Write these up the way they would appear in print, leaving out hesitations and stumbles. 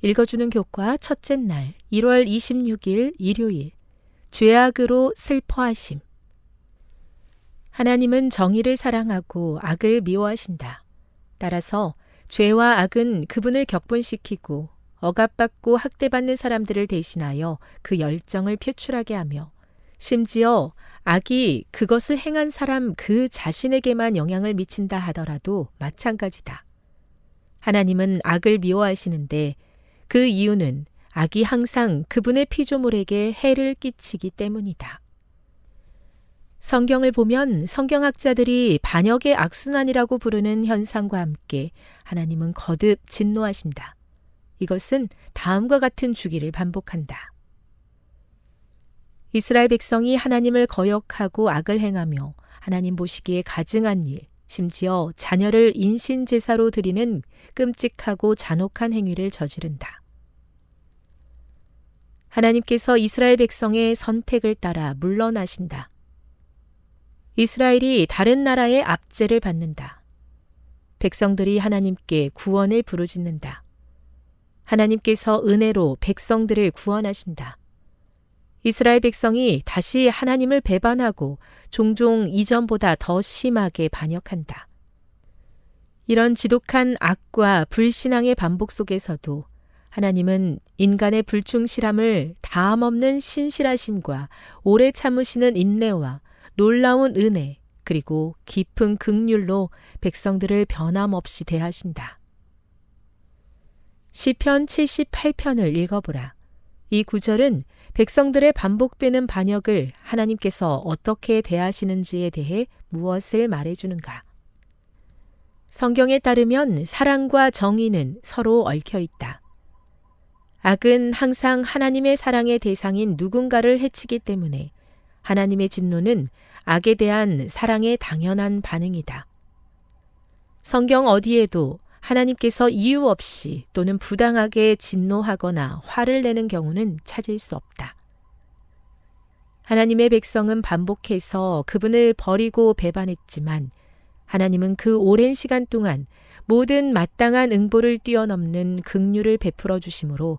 읽어주는 교과 첫째 날 1월 26일 일요일 죄악으로 슬퍼하심. 하나님은 정의를 사랑하고 악을 미워하신다. 따라서 죄와 악은 그분을 격분시키고 억압받고 학대받는 사람들을 대신하여 그 열정을 표출하게 하며 심지어 악이 그것을 행한 사람 그 자신에게만 영향을 미친다 하더라도 마찬가지다. 하나님은 악을 미워하시는데 그 이유는 악이 항상 그분의 피조물에게 해를 끼치기 때문이다. 성경을 보면 성경학자들이 반역의 악순환이라고 부르는 현상과 함께 하나님은 거듭 진노하신다. 이것은 다음과 같은 주기를 반복한다. 이스라엘 백성이 하나님을 거역하고 악을 행하며 하나님 보시기에 가증한 일, 심지어 자녀를 인신제사로 드리는 끔찍하고 잔혹한 행위를 저지른다. 하나님께서 이스라엘 백성의 선택을 따라 물러나신다. 이스라엘이 다른 나라의 압제를 받는다. 백성들이 하나님께 구원을 부르짖는다. 하나님께서 은혜로 백성들을 구원하신다. 이스라엘 백성이 다시 하나님을 배반하고 종종 이전보다 더 심하게 반역한다. 이런 지독한 악과 불신앙의 반복 속에서도 하나님은 인간의 불충실함을 다함없는 신실하심과 오래 참으시는 인내와 놀라운 은혜 그리고 깊은 긍휼로 백성들을 변함없이 대하신다. 시편 78편을 읽어보라. 이 구절은 백성들의 반복되는 반역을 하나님께서 어떻게 대하시는지에 대해 무엇을 말해주는가? 성경에 따르면 사랑과 정의는 서로 얽혀 있다. 악은 항상 하나님의 사랑의 대상인 누군가를 해치기 때문에 하나님의 진노는 악에 대한 사랑의 당연한 반응이다. 성경 어디에도 하나님께서 이유 없이 또는 부당하게 진노하거나 화를 내는 경우는 찾을 수 없다. 하나님의 백성은 반복해서 그분을 버리고 배반했지만 하나님은 그 오랜 시간 동안 모든 마땅한 응보를 뛰어넘는 긍휼을 베풀어 주심으로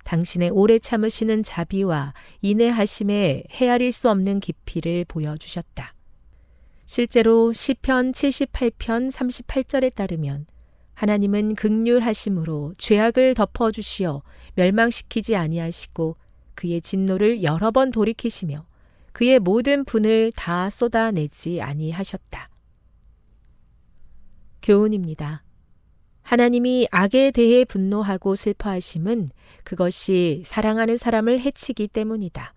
당신의 오래 참으시는 자비와 인내하심에 헤아릴 수 없는 깊이를 보여주셨다. 실제로 시편 78편 38절에 따르면 하나님은 긍휼하심으로 죄악을 덮어주시어 멸망시키지 아니하시고 그의 진노를 여러 번 돌이키시며 그의 모든 분을 다 쏟아내지 아니하셨다. 교훈입니다. 하나님이 악에 대해 분노하고 슬퍼하심은 그것이 사랑하는 사람을 해치기 때문이다.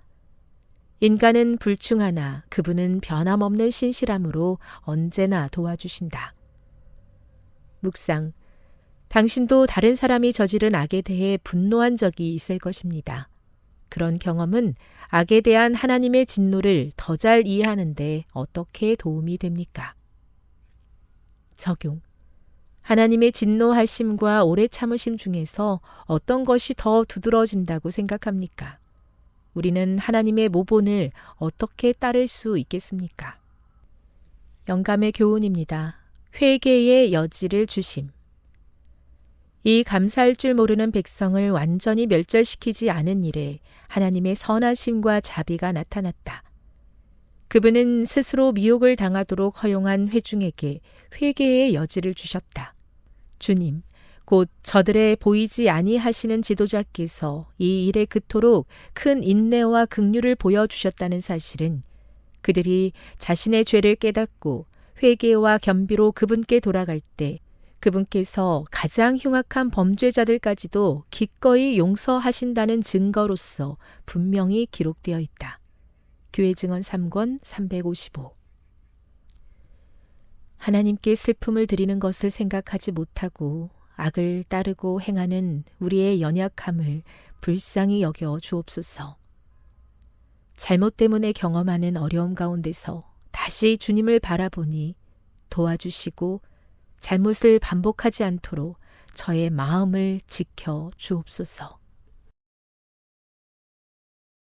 인간은 불충하나 그분은 변함없는 신실함으로 언제나 도와주신다. 묵상. 당신도 다른 사람이 저지른 악에 대해 분노한 적이 있을 것입니다. 그런 경험은 악에 대한 하나님의 진노를 더 잘 이해하는 데 어떻게 도움이 됩니까? 적용. 하나님의 진노하심과 오래 참으심 중에서 어떤 것이 더 두드러진다고 생각합니까? 우리는 하나님의 모본을 어떻게 따를 수 있겠습니까? 영감의 교훈입니다. 회개의 여지를 주심. 이 감사할 줄 모르는 백성을 완전히 멸절시키지 않은 일에 하나님의 선하심과 자비가 나타났다. 그분은 스스로 미혹을 당하도록 허용한 회중에게 회개의 여지를 주셨다. 주님, 곧 저들의 보이지 아니하시는 지도자께서 이 일에 그토록 큰 인내와 긍휼을 보여주셨다는 사실은 그들이 자신의 죄를 깨닫고 회개와 겸비로 그분께 돌아갈 때 그분께서 가장 흉악한 범죄자들까지도 기꺼이 용서하신다는 증거로서 분명히 기록되어 있다. 교회 증언 3권 355. 하나님께 슬픔을 드리는 것을 생각하지 못하고 악을 따르고 행하는 우리의 연약함을 불쌍히 여겨 주옵소서. 잘못 때문에 경험하는 어려움 가운데서 다시 주님을 바라보니 도와주시고 잘못을 반복하지 않도록 저의 마음을 지켜 주옵소서.